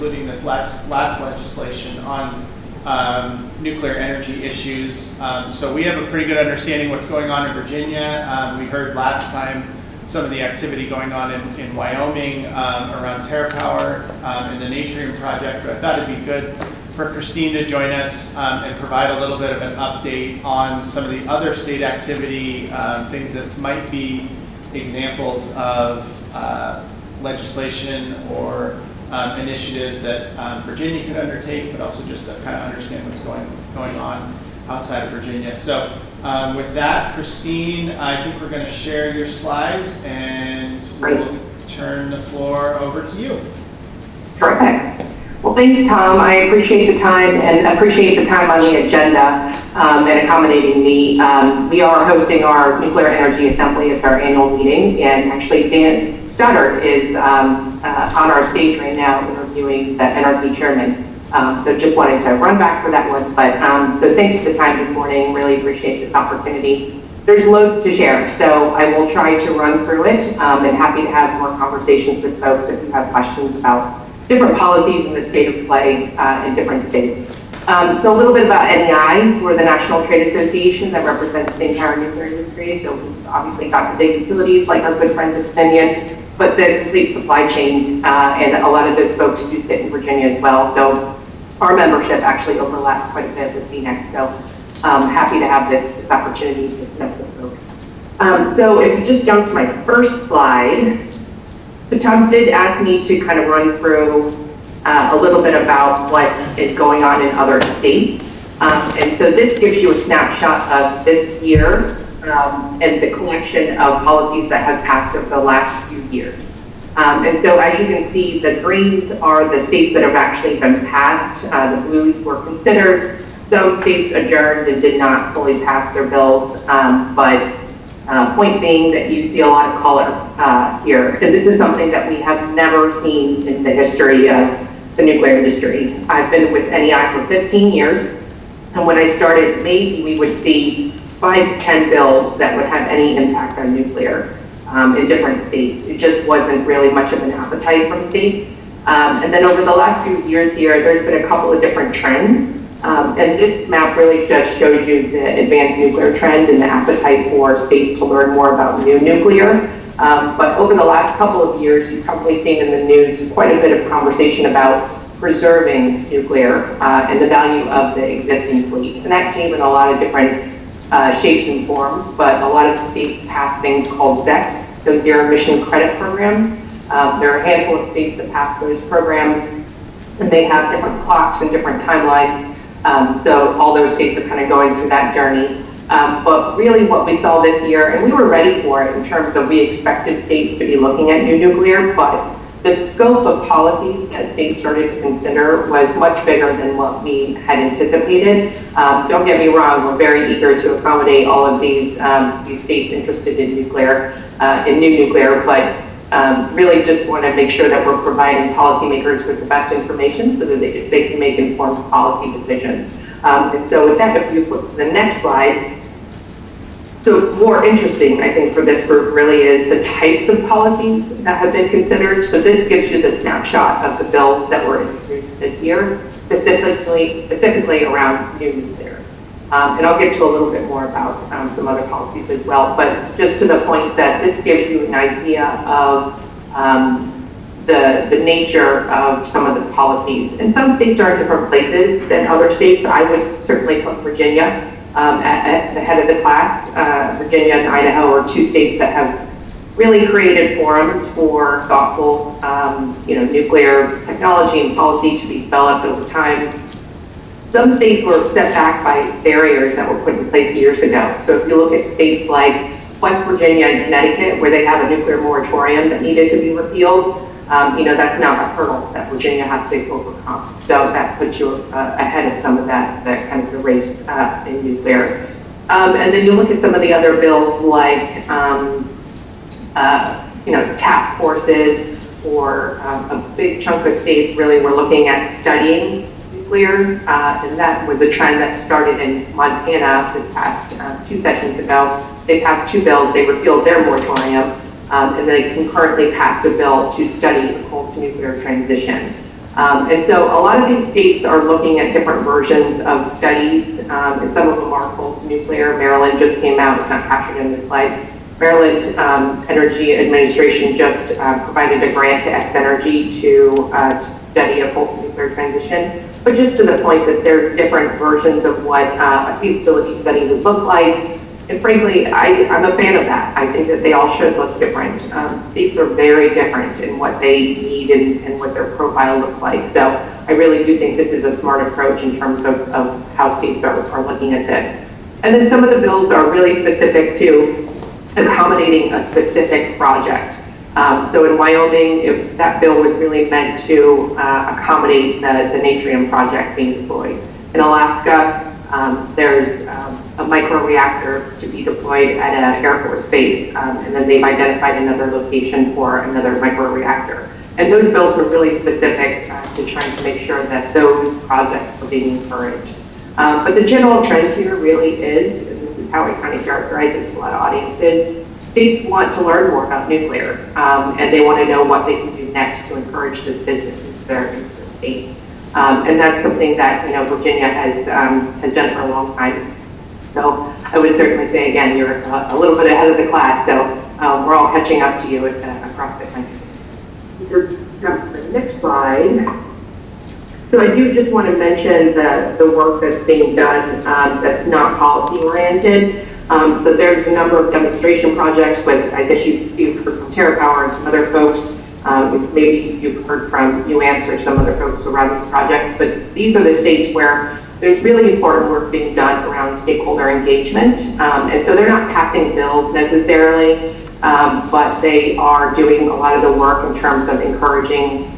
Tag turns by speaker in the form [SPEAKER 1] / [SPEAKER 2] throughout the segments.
[SPEAKER 1] including this last legislation on nuclear energy issues. So we have a pretty good understanding what's going on in Virginia. We heard last time some of the activity going on in Wyoming around TerraPower and the Natrium project. But I thought it'd be good for Christine to join us and provide a little bit of an update on some of the other state activity, things that might be examples of legislation or initiatives that Virginia could undertake, but also just to kind of understand what's going on outside of Virginia. So with that, Christine, I think we're going to share your slides and we'll turn the floor over to you.
[SPEAKER 2] Terrific. Well, thanks, Tom. I appreciate the time and appreciate the time on the agenda and accommodating me. We are hosting our Nuclear Energy Assembly. It's our annual meeting, and actually Dan Stoddard is on our stage right now interviewing the NRC chairman. So just wanted to run back for that one. But so thanks for the time this morning. Really appreciate this opportunity. There's loads to share, so I will try to run through it and happy to have more conversations with folks if you have questions about different policies in the state of play in different states. So a little bit about NEI. We're the National Trade Association that represents the entire nuclear industry. So we've obviously got the big utilities like our good friends at Dominion, but the complete supply chain, and a lot of those folks do sit in Virginia as well. So our membership actually overlaps quite a bit with Phoenix. So happy to have this opportunity to connect with folks. So if you just jump to my first slide, so Tom did ask me to kind of run through a little bit about what is going on in other states. And so this gives you a snapshot of this year and the collection of policies that have passed over the last few years. And so as you can see, the greens are the states that have actually been passed. The blues were considered. Some states adjourned and did not fully pass their bills, but point being that you see a lot of color here. And this is something that we have never seen in the history of the nuclear industry. I've been with NEI for 15 years, and when I started, maybe we would see 5 to 10 bills that would have any impact on nuclear in different states. It just wasn't really much of an appetite from states. And then over the last few years here, there's been a couple of different trends. And this map really just shows you the advanced nuclear trend and the appetite for states to learn more about new nuclear. But over the last couple of years, you've probably seen in the news quite a bit of conversation about preserving nuclear and the value of the existing fleet. And that came in a lot of different shapes and forms, but a lot of the states passed things called ZECs, so zero emission credit programs. There are a handful of states that pass those programs, and they have different clocks and different timelines. So all those states are kind of going through that journey. But really what we saw this year, and we were ready for it in terms of we expected states to be looking at new nuclear, but the scope of policies that states started to consider was much bigger than what we had anticipated. Don't get me wrong, we're very eager to accommodate all of these states interested in nuclear, in new nuclear, but really just want to make sure that we're providing policymakers with the best information so that they can make informed policy decisions. And so with that, if you flip to the next slide, so more interesting, I think, for this group really is the types of policies that have been considered. So this gives you the snapshot of the bills that were introduced this year, specifically around new nuclear. And I'll get to a little bit more about some other policies as well, but just to the point that this gives you an idea of the nature of some of the policies. And some states are in different places than other states. I would certainly put Virginia at the head of the class. Virginia and Idaho are 2 states that have really created forums for thoughtful nuclear technology and policy to be developed over time. Some states were set back by barriers that were put in place years ago. So if you look at states like West Virginia and Connecticut, where they have a nuclear moratorium that needed to be repealed, that's not a hurdle that Virginia has to overcome. So that puts you ahead of some of that kind of the race in nuclear. And then you look at some of the other bills like, task forces, or a big chunk of states really were looking at studying nuclear, and that was a trend that started in Montana this past 2 sessions ago. They passed 2 bills, they repealed their moratorium, and they concurrently passed a bill to study the coal to nuclear transition. And so a lot of these states are looking at different versions of studies, and some of them are full nuclear. Maryland just came out, it's not captured in this slide. Maryland Energy Administration just provided a grant to X Energy to study a full nuclear transition. But just to the point that there's different versions of what a feasibility study would look like. And frankly, I'm a fan of that. I think that they all should look different. States are very different in what they need and what their profile looks like. So I really do think this is a smart approach in terms of how states are looking at this. And then some of the bills are really specific to accommodating a specific project. So in Wyoming, if that bill was really meant to accommodate the Natrium project being deployed. In Alaska, there's a microreactor to be deployed at an Air Force base, and then they've identified another location for another microreactor. And those bills were really specific to trying to make sure that those projects were being encouraged. But the general trend here really is, and this is how I kind of characterize it to a lot of audiences, states want to learn more about nuclear, and they want to know what they can do next to encourage this business into their states. And that's something that Virginia has done for a long time. So I would certainly say, again, you're a little bit ahead of the class, so we're all catching up to you across the country.
[SPEAKER 3] Just come to the next slide. So I do just want to mention the work that's being done that's not policy oriented. So there's a number of demonstration projects with, I guess you've heard from TerraPower and some other folks. Maybe you've heard from UAMPS or some other folks around these projects, but these are the states where there's really important work being done around stakeholder engagement. And so they're not passing bills necessarily, but they are doing a lot of the work in terms of encouraging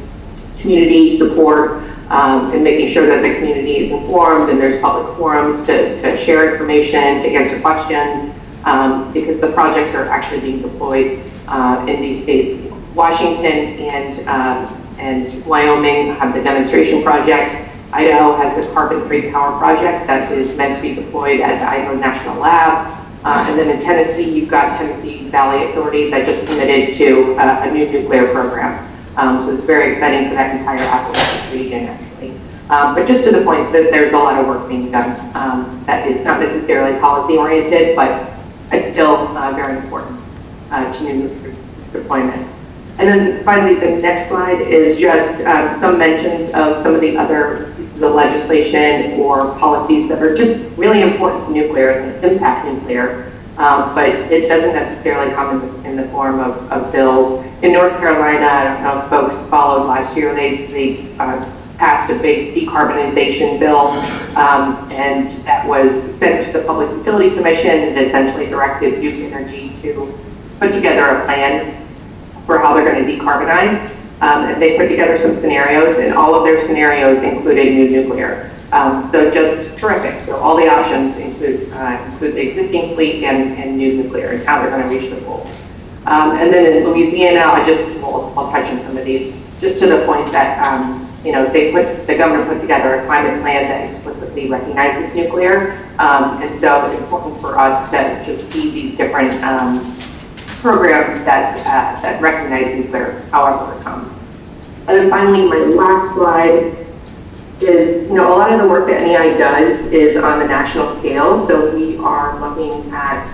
[SPEAKER 3] community support and making sure that the community is informed and there's public forums to share information, to answer questions, because the projects are actually being deployed in these states. Washington and Wyoming have the demonstration projects. Idaho has the carbon-free power project that is meant to be deployed at the Idaho National Lab. And then in Tennessee, you've got Tennessee Valley Authority that just committed to a new nuclear program. So it's very exciting for that entire Appalachian region, actually. But just to the point that there's a lot of work being done that is not necessarily policy-oriented, but it's still very important to new nuclear deployment. And then finally, the next slide is just some mentions of some of the other pieces of legislation or policies that are just really important to nuclear and impact nuclear, but it doesn't necessarily come in the form of bills. In North Carolina, I don't know if folks followed last year, they passed a big decarbonization bill, and that was sent to the Public Utility Commission and essentially directed Duke Energy to put together a plan for how they're going to decarbonize. And they put together some scenarios, and all of their scenarios included new nuclear. So just terrific. So all the options include the existing fleet and new nuclear and how they're going to reach the goal. And then in Louisiana, I'll touch on some of these, just to the point that the government put together a climate plan that explicitly recognizes nuclear. And so it's important for us to just see these different programs that recognize nuclear, however it comes. And then finally, my last slide is, a lot of the work that NEI does is on the national scale. So we are looking at,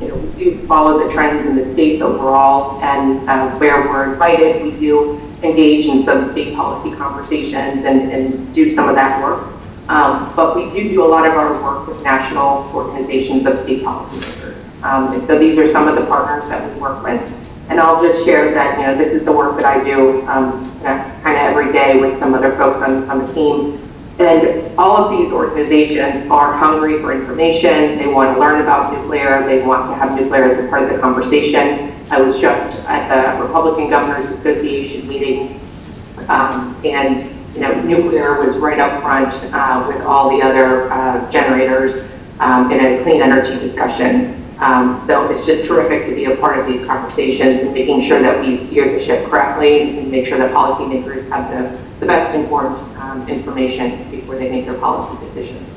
[SPEAKER 3] we do follow the trends in the states overall, and where we're invited, we do engage in some state policy conversations and do some of that work. But we do a lot of our work with national organizations of state policymakers. And so these are some of the partners that we work with. And I'll just share that, this is the work that I do kind of every day with some other folks on the team. And all of these organizations are hungry for information. They want to learn about nuclear. They want to have nuclear as a part of the conversation. I was just at the Republican Governors Association meeting, and nuclear was right up front with all the other generators in a clean energy discussion. So it's just terrific to be a part of these conversations and making sure that we steer the ship correctly and make sure that policymakers have the best informed information before they make their policy decisions.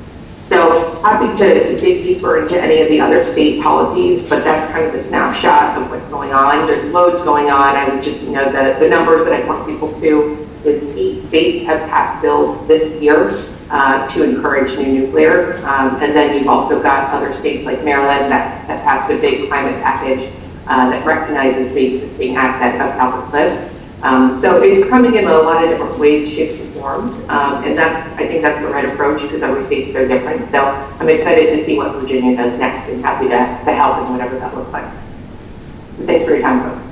[SPEAKER 3] So happy to dig deeper into any of the other state policies, but that's kind of the snapshot of what's going on. There's loads going on. I would just, the numbers that I point people to is 8
[SPEAKER 2] states have passed bills this year to encourage new nuclear. And then you've also got other states like Maryland that has passed a big climate package that recognizes the existing asset of Calvert Cliffs. So it's coming in a lot of different ways, shapes, and forms. And I think that's the right approach because every state's so different. So I'm excited to see what Virginia does next and happy to help in whatever that looks like. Thanks for your time, folks.